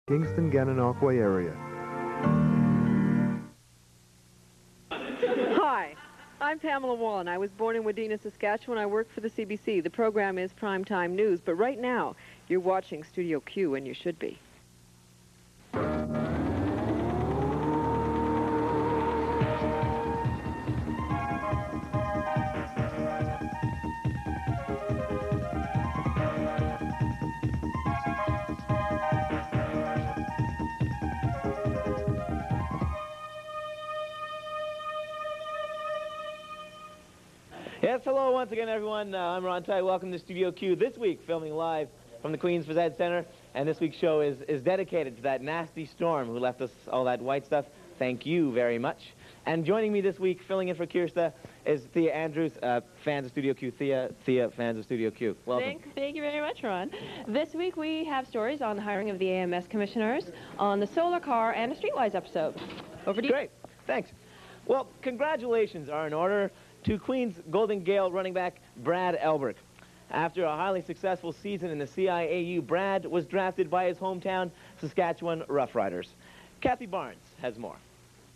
Kingston, Gananoque area. Hi, I'm Pamela Wallin. I was born in Wadena, Saskatchewan. I work for the CBC. The program is Primetime News, but right now you're watching Studio Q, and you should be. Yes, hello once again, everyone. I'm Ron Tite. Welcome to Studio Q. This week, filming live from the Queen's Phys Ed Center, and this week's show is dedicated to that nasty storm who left us all that white stuff. Thank you very much. And joining me this week, filling in for Kirsta, is Thea Andrews, fans of Studio Q. Thea, fans of Studio Q. Welcome. Thank you very much, Ron. This week we have stories on the hiring of the AMS commissioners, on the solar car, and a Streetwise episode. Over to you. Great. Thanks. Well, congratulations are in order to Queen's Golden Gale running back Brad Elberg. After a highly successful season in the CIAU, Brad was drafted by his hometown Saskatchewan Roughriders. Kathy Barnes has more.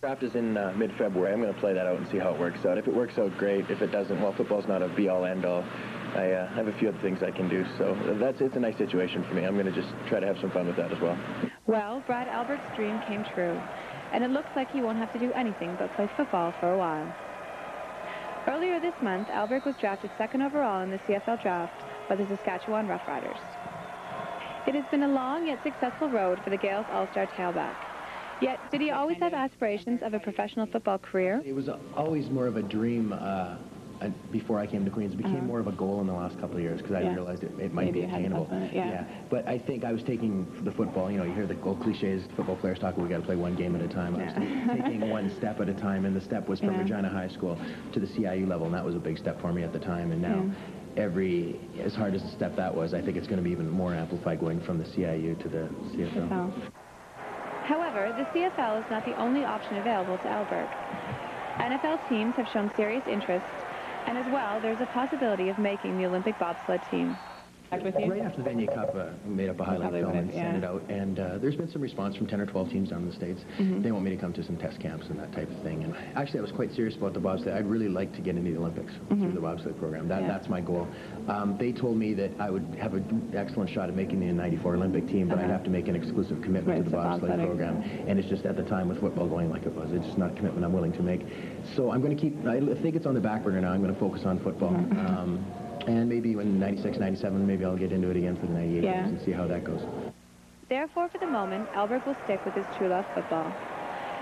Draft is in mid-February. I'm going to play that out and see how it works out. If it works out, great. If it doesn't, well, football's not a be-all, end-all. I have a few other things I can do, so it's a nice situation for me. I'm going to just try to have some fun with that as well. Well, Brad Elberg's dream came true, and it looks like he won't have to do anything but play football for a while. Earlier this month, Elberg was drafted 2nd overall in the CFL draft by the Saskatchewan Roughriders. It has been a long yet successful road for the Gales all-star tailback. Yet, did he always have aspirations of a professional football career? It was always more of a dream before I came to Queens. It became more of a goal in the last couple of years because I realized it might be attainable. But I think I was taking the football, you know, you hear the old cliches, football players talk, we got to play one game at a time. I was taking one step at a time, and the step was from Regina High School to the CIU level, and that was a big step for me at the time. And now, as hard as a step that was, I think it's going to be even more amplified going from the CIU to the CFL. However, the CFL is not the only option available to Elberg. NFL teams have shown serious interest, and as well, there's a possibility of making the Olympic bobsled team. Right after the Vanier Cup, we made up a highlight film and sent it out, and there's been some response from 10 or 12 teams down in the States. They want me to come to some test camps and that type of thing. And actually, I was quite serious about the bobsled. I'd really like to get into the Olympics through the bobsled program. That's my goal. They told me that I would have an excellent shot at making the '94 Olympic team, but I'd have to make an exclusive commitment to the bobsled program. And it's just at the time with football going like it was, it's just not a commitment I'm willing to make. So I'm going to keep, I think it's on the back burner now. I'm going to focus on football. And maybe when 96, 97, maybe I'll get into it again for the 98 games and see how that goes. Therefore, for the moment, Elberg will stick with his true love, football.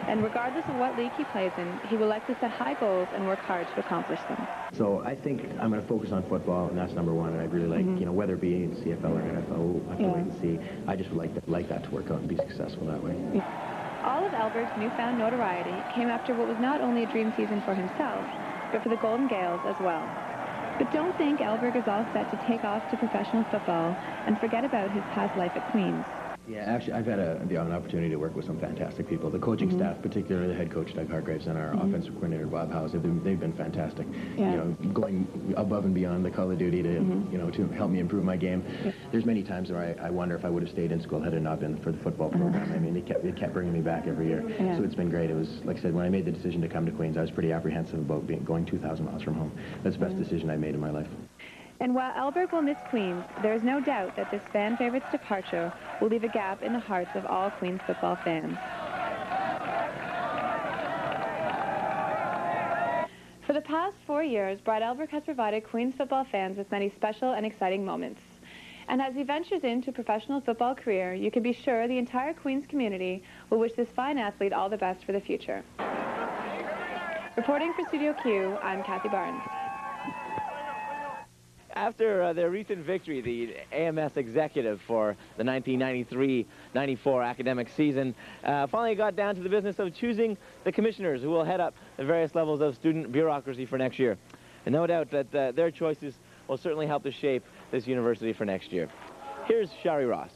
And regardless of what league he plays in, he will likely set high goals and work hard to accomplish them. So I think I'm going to focus on football, and that's number one. And I'd really like, you know, whether it be in CFL or NFL, we'll have to wait and see. I just would like that to work out and be successful that way. All of Elberg's newfound notoriety came after what was not only a dream season for himself, but for the Golden Gales as well. But don't think Elberg is all set to take off to professional football and forget about his past life at Queens. Yeah, actually, I've had an opportunity to work with some fantastic people. The coaching staff, particularly the head coach, Doug Hargraves, and our offensive coordinator, Bob Howes, they've been fantastic. You know, going above and beyond the call of duty to, you know, to help me improve my game. There's many times where I wonder if I would have stayed in school had it not been for the football program. I mean, they kept bringing me back every year. So it's been great. It was, like I said, when I made the decision to come to Queens, I was pretty apprehensive about going 2,000 miles from home. That's the best decision I made in my life. And while Elberg will miss Queens, there is no doubt that this fan favorite's departure will leave a gap in the hearts of all Queens football fans. For the past 4 years, Brad Elberg has provided Queens football fans with many special and exciting moments. And as he ventures into a professional football career, you can be sure the entire Queens community will wish this fine athlete all the best for the future. Reporting for Studio Q, I'm Kathy Barnes. After their recent victory, the AMS executive for the 1993-94 academic season finally got down to the business of choosing the commissioners who will head up the various levels of student bureaucracy for next year. And no doubt that their choices will certainly help to shape this university for next year. Here's Sharie Ross.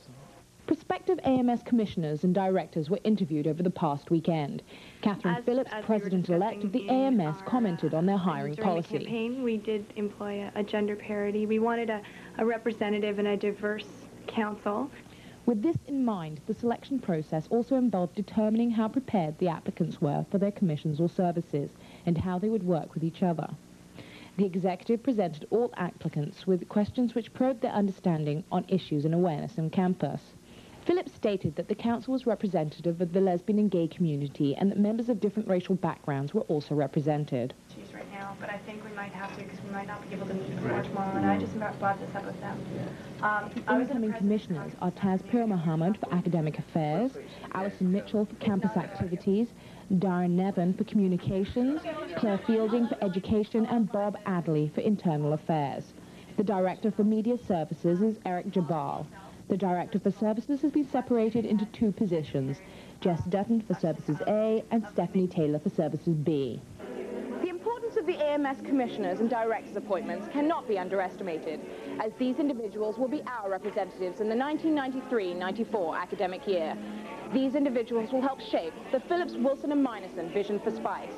Prospective AMS commissioners and directors were interviewed over the past weekend. Catherine Phillips, president-elect of the AMS, commented on their hiring policy. During the campaign, we did employ a gender parity. We wanted a representative and a diverse council. With this in mind, the selection process also involved determining how prepared the applicants were for their commissions or services and how they would work with each other. The executive presented all applicants with questions which probed their understanding on issues and awareness on campus. Phillips stated that the council was representative of the lesbian and gay community and that members of different racial backgrounds were also represented. Right now, but I think we might have to because we might not be able to meet before tomorrow, and I just brought this up with them. Incoming commissioners are Taz Pir Mohammed for Academic Affairs, Alison Mitchell for Campus Activities, Darren Nevin for Communications, Claire Fielding for Education, and Bob Adley for Internal Affairs. The Director for Media Services is Eric Jabal. The Director for Services has been separated into two positions, Jess Dutton for Services A and Stephanie Taylor for Services B. The importance of the AMS commissioners and directors' appointments cannot be underestimated, as these individuals will be our representatives in the 1993-94 academic year. These individuals will help shape the Phillips, Wilson and Minison vision for SPICE.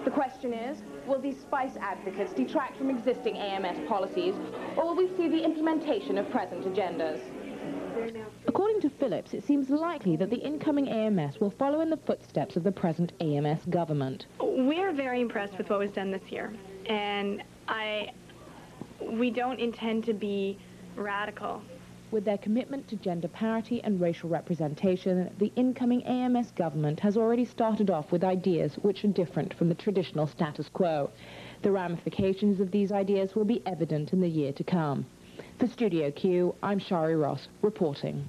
The question is, will these SPICE advocates detract from existing AMS policies, or will we see the implementation of present agendas? According to Phillips, it seems likely that the incoming AMS will follow in the footsteps of the present AMS government. We're very impressed with what was done this year, and we don't intend to be radical. With their commitment to gender parity and racial representation, the incoming AMS government has already started off with ideas which are different from the traditional status quo. The ramifications of these ideas will be evident in the year to come. For Studio Q, I'm Sharie Ross, reporting.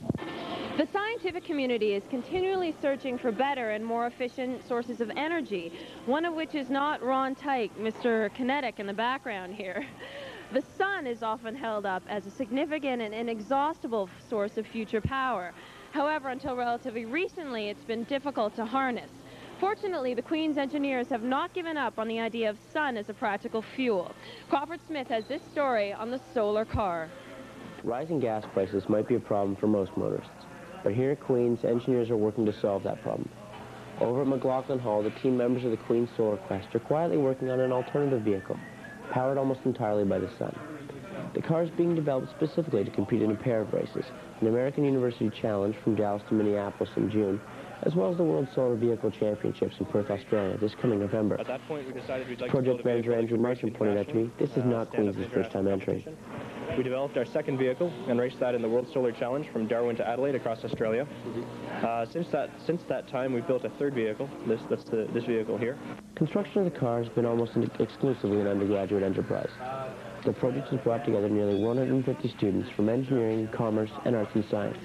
The scientific community is continually searching for better and more efficient sources of energy, one of which is not Ron Tite, Mr. Kinetic in the background here. The sun is often held up as a significant and inexhaustible source of future power. However, until relatively recently, it's been difficult to harness. Fortunately, the Queen's engineers have not given up on the idea of sun as a practical fuel. Crawford Smith has this story on the solar car. Rising gas prices might be a problem for most motorists, but here at Queen's, engineers are working to solve that problem. Over at McLaughlin Hall, the team members of the Queen's Solar Quest are quietly working on an alternative vehicle, powered almost entirely by the sun. The car is being developed specifically to compete in a pair of races, an American University Challenge from Dallas to Minneapolis in June, as well as the World Solar Vehicle Championships in Perth, Australia, this coming November. At that point, we decided we'd like Project to build a manager Andrew Marchant pointed out to me, this is not Queen's first time entering. We developed our second vehicle and raced that in the World Solar Challenge from Darwin to Adelaide across Australia. Since that time, we've built a third vehicle. This vehicle here. Construction of the car has been almost exclusively an undergraduate enterprise. The project has brought together nearly 150 students from engineering, commerce, and arts and science.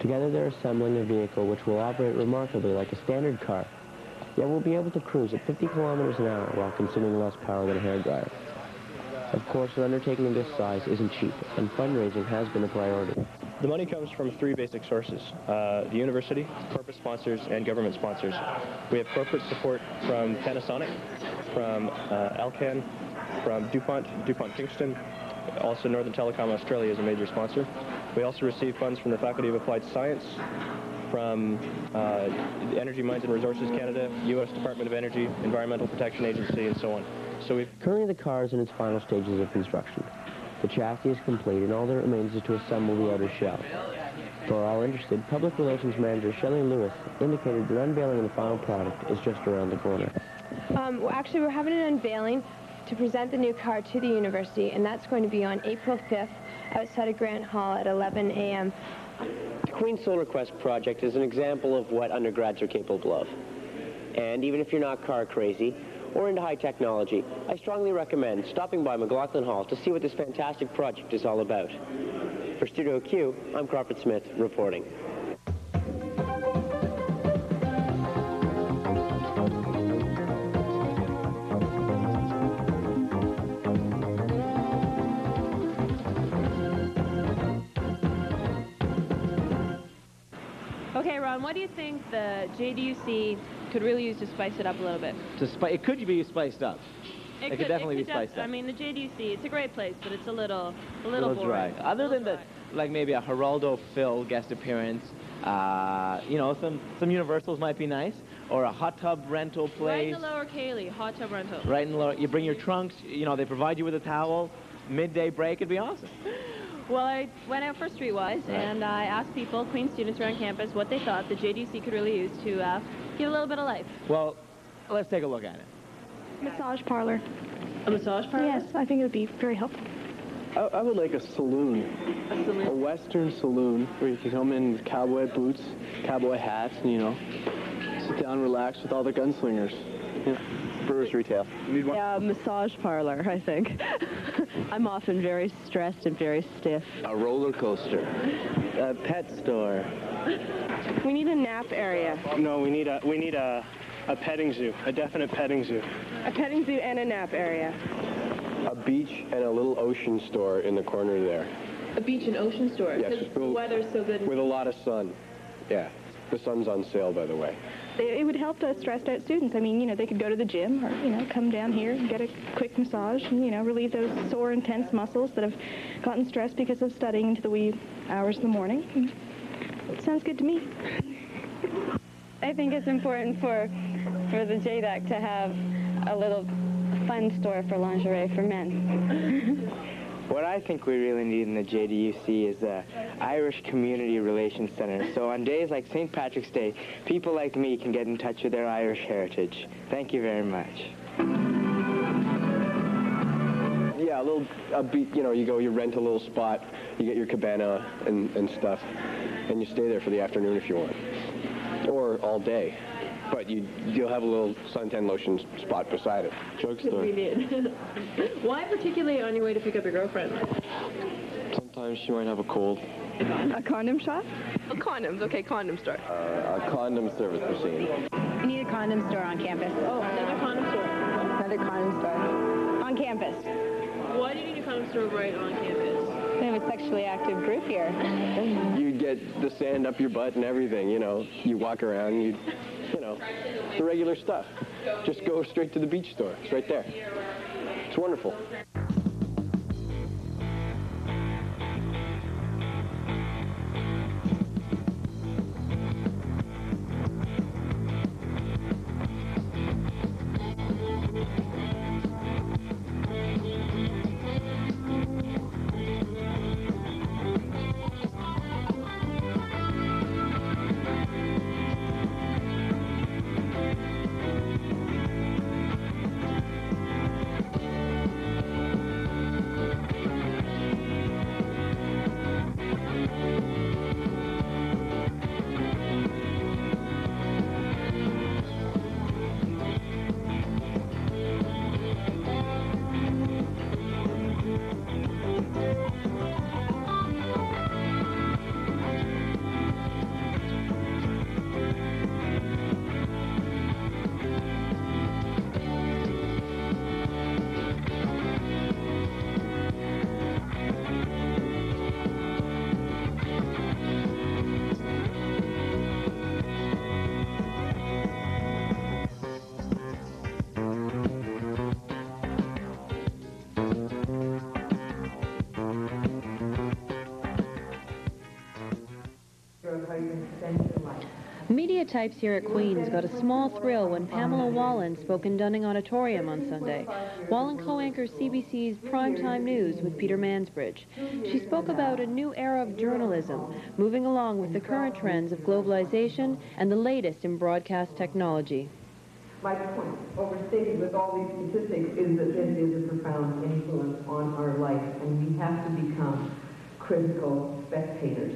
Together they're assembling a vehicle which will operate remarkably like a standard car, yet will be able to cruise at 50 kilometers an hour while consuming less power than a hairdryer. Of course, an undertaking of this size isn't cheap, and fundraising has been a priority. The money comes from three basic sources, the university, corporate sponsors, and government sponsors. We have corporate support from Panasonic, from Alcan, from DuPont Kingston. Also, Northern Telecom Australia is a major sponsor. We also receive funds from the Faculty of Applied Science, from the Energy Mines and Resources Canada, U.S. Department of Energy, Environmental Protection Agency, and so on. Currently, the car is in its final stages of construction. The chassis is complete, and all that remains is to assemble the outer shell. For all interested, Public Relations Manager Shelley Lewis indicated that unveiling of the final product is just around the corner. Well, actually, we're having an unveiling to present the new car to the university, and that's going to be on April 5th outside of Grant Hall at 11 a.m. The Queen's Solar Quest project is an example of what undergrads are capable of. And even if you're not car crazy or into high technology, I strongly recommend stopping by McLaughlin Hall to see what this fantastic project is all about. For Studio Q, I'm Crawford Smith, reporting. Okay, Ron, what do you think the JDUC could really use to spice it up a little bit? It could be spiced up. It could definitely be spiced up. I mean, the JDUC, it's a great place, but it's a little dry. Other than the, like maybe a Geraldo Phil guest appearance, you know, some Universals might be nice, or a hot tub rental place. Right in the Lower Cayley, hot tub rental. Right in the lower, you bring your trunks, you know, they provide you with a towel, midday break, it'd be awesome. Well, I went out for Streetwise, and I asked people, Queen students around campus, what they thought the JDUC could really use to give a little bit of life. Well, let's take a look at it. Massage parlor. A massage parlor? Yes, I think it would be very helpful. I would like a saloon. A saloon? A Western saloon where you can come in with cowboy boots, cowboy hats, and, you know, sit down and relax with all the gunslingers. Yeah. Brewers retail. Yeah, massage parlor, I think. I'm often very stressed and very stiff. A roller coaster. A pet store. We need a nap area. No, we need a petting zoo, a definite petting zoo. A petting zoo and a nap area. A beach and a little ocean store in the corner there. A beach and ocean store? Yes. Because the weather's so good. With a lot of sun. Yeah. The sun's on sale, by the way. It would help the stressed out students. I mean, you know, they could go to the gym or, you know, come down here and get a quick massage and, you know, relieve those sore and tense muscles that have gotten stressed because of studying into the wee hours of the morning. It sounds good to me. I think it's important for the JDUC to have a little fun store for lingerie for men. What I think we really need in the JDUC is the Irish Community Relations Center. So on days like St. Patrick's Day, people like me can get in touch with their Irish heritage. Thank you very much. Yeah, you know, you rent a little spot, you get your cabana and stuff, and you stay there for the afternoon if you want, or all day. But you'll have a little suntan lotion spot beside it. Drugstore. We did. Why particularly on your way to pick up your girlfriend? Sometimes she might have a cold. A condom shop? Oh, condoms. Okay, condom store. A condom service machine. We need a condom store on campus. Oh, another condom store. Another condom store. On campus. Why do you need a condom store right on campus? We have a sexually active group here. You get the sand up your butt and everything, you know. You walk around, you know, the regular stuff. Just go straight to the beach store. It's right there. It's wonderful. Media types here at Queen's got a small thrill when Pamela Wallin spoke in Dunning Auditorium on Sunday. Wallin co-anchors CBC's Primetime News with Peter Mansbridge. She spoke about a new era of journalism, moving along with the current trends of globalization and the latest in broadcast technology. My point, overstated with all these statistics, is that this is a profound influence on our life, and we have to become critical spectators.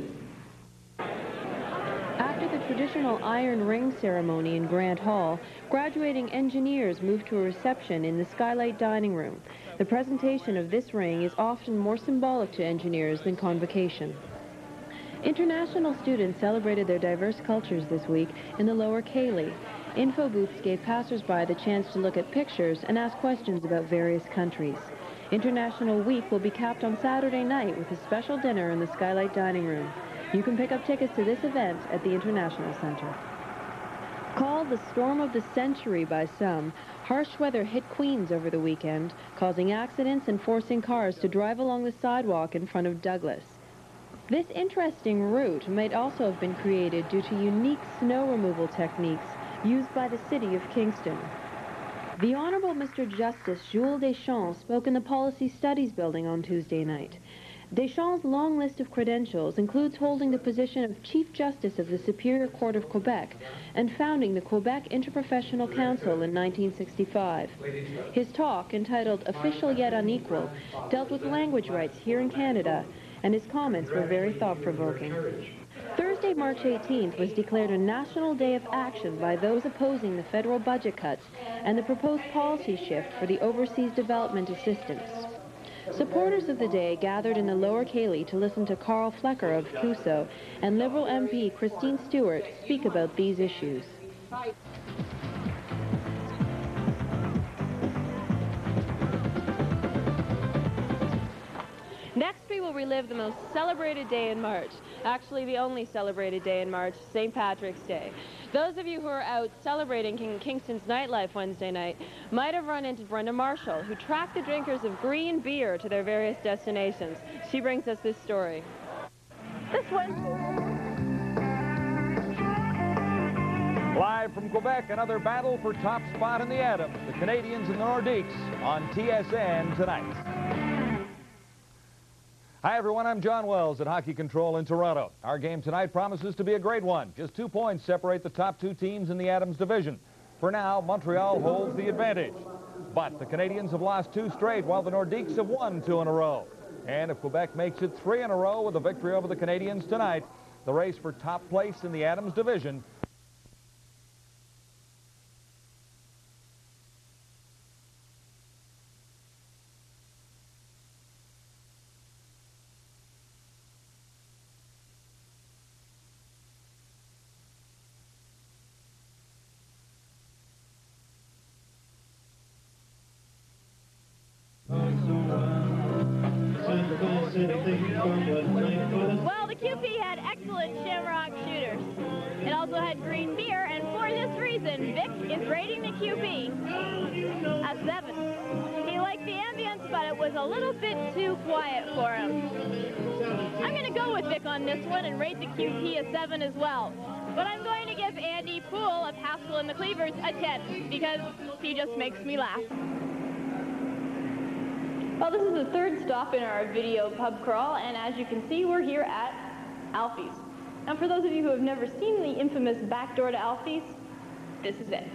After the traditional iron ring ceremony in Grant Hall, graduating engineers moved to a reception in the Skylight Dining Room. The presentation of this ring is often more symbolic to engineers than convocation. International students celebrated their diverse cultures this week in the Lower Cayley. Info booths gave passers-by the chance to look at pictures and ask questions about various countries. International Week will be capped on Saturday night with a special dinner in the Skylight Dining Room. You can pick up tickets to this event at the International Center. Called the storm of the century by some, harsh weather hit Queens over the weekend, causing accidents and forcing cars to drive along the sidewalk in front of Douglas. This interesting route might also have been created due to unique snow removal techniques used by the city of Kingston. The Honorable Mr. Justice Jules Deschamps spoke in the Policy Studies Building on Tuesday night. Deschamps' long list of credentials includes holding the position of Chief Justice of the Superior Court of Quebec and founding the Quebec Interprofessional Council in 1965. His talk, entitled Official Yet Unequal, dealt with language rights here in Canada, and his comments were very thought-provoking. Thursday, March 18th was declared a national day of action by those opposing the federal budget cuts and the proposed policy shift for the overseas development assistance. Supporters of the day gathered in the Lower Cayley to listen to Carl Flecker of Cuso and Liberal MP Christine Stewart speak about these issues. Next, we will relive the most celebrated day in March. Actually, the only celebrated day in March, St. Patrick's Day. Those of you who are out celebrating Kingston's nightlife Wednesday night might have run into Brenda Marshall, who tracked the drinkers of green beer to their various destinations. She brings us this story. This Wednesday. Live from Quebec, another battle for top spot in the Adams. The Canadians and the Nordiques on TSN tonight. Hi, everyone. I'm John Wells at Hockey Control in Toronto. Our game tonight promises to be a great one. Just 2 points separate the top two teams in the Adams division. For now, Montreal holds the advantage. But the Canadians have lost 2 straight, while the Nordiques have won 2 in a row. And if Quebec makes it 3 in a row with a victory over the Canadians tonight, the race for top place in the Adams division Well, the QP had excellent shamrock shooters. It also had green beer, and for this reason, Vic is rating the QP a 7. He liked the ambience, but it was a little bit too quiet for him. I'm going to go with Vic on this one and rate the QP a 7 as well. But I'm going to give Andy Poole of Haskell and the Cleavers a 10, because he just makes me laugh. Well, this is the third stop in our video pub crawl, and as you can see, we're here at Alfie's. Now, for those of you who have never seen the infamous back door to Alfie's, this is it.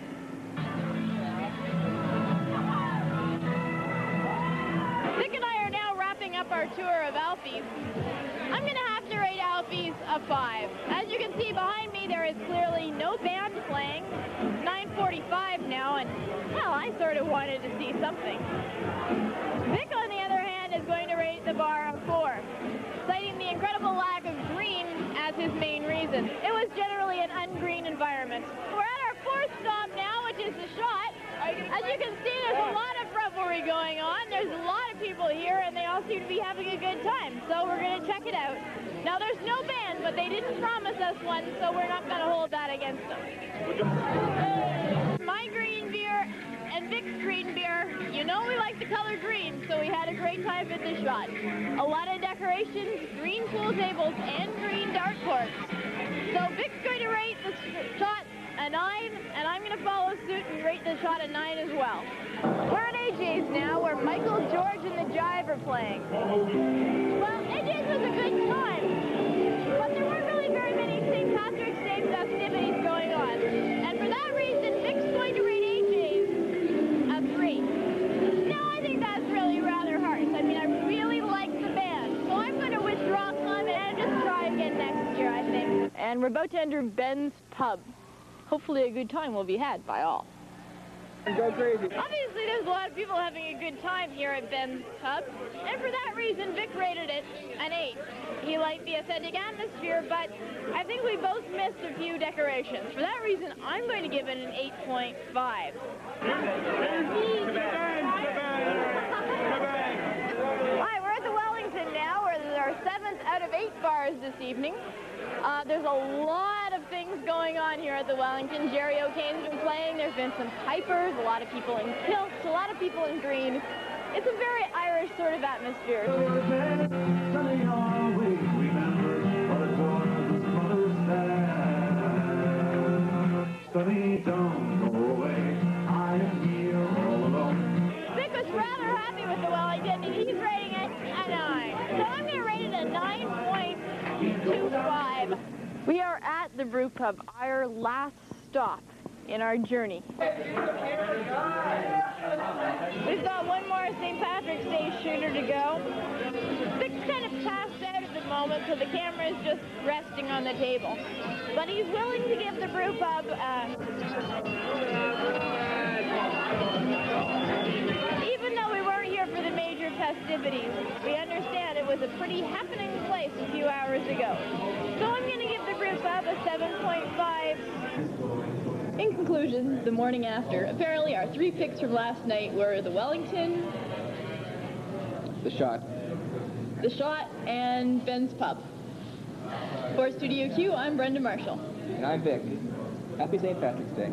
Vic and I are now wrapping up our tour of Alfie's. I'm going to have to rate Alfie's a 5. As you can see behind me, there is clearly no band playing. It's 9:45 now, and, well, I sort of wanted to see something. Vic, on the other hand, is going to rate the bar a 4, citing the incredible lack of green as his main reason. It was generally an ungreen environment. We're at our 4th stop now, which is the Shot. As you can see, there's a lot of revelry going on. There's a lot of people here, and they all seem to be having a good time. So we're going to check it out. Now, there's no band, but they didn't promise us one, so we're not going to hold that against them. My green beer and Vic's green beer, you know we like the color green, so we had a great time at the Shot. A lot of decorations, green pool tables, and green dart courts. So Vic's going to rate the Shot a 9, and I'm going to follow suit and rate the Shot a 9 as well. We're at AJ's now, where Michael, George, and the Jive are playing. Well, AJ's was a good time, but there weren't really very many St. Patrick's Day festivities going on. And for that reason, Vic's going to rate AJ's a 3. Now, I think that's really rather harsh. I mean, I really like the band, so I'm going to withdraw comment and just try again next year, I think. And we're about to enter Ben's Pub. Hopefully a good time will be had by all. Go crazy. Obviously, there's a lot of people having a good time here at Ben's Pub, and for that reason, Vic rated it an 8. He liked the authentic atmosphere, but I think we both missed a few decorations. For that reason, I'm going to give it an 8.5. Hi, we're at the Wellington now, where there's our 7th out of 8 bars this evening. There's a lot of things going on here at the Wellington. Jerry O'Kane's been playing. There's been some pipers, a lot of people in kilts, a lot of people in green. It's a very Irish sort of atmosphere. Vic was rather happy with the Wellington, and he's rating it a 9. So I'm going to 2-5. We are at the brew pub, our last stop in our journey. We've got one more St. Patrick's Day shooter to go. Vic's kind of passed out at the moment, so the camera is just resting on the table. But he's willing to give the brew pub even though we weren't here for the major festivities, we understand it was a pretty happening place a few hours ago. So I'm going to give the brew pub a 7.5. In conclusion, the morning after, apparently our 3 picks from last night were the Wellington, The Shot, and Ben's Pub. For Studio Q, I'm Brenda Marshall. And I'm Vic. Happy St. Patrick's Day.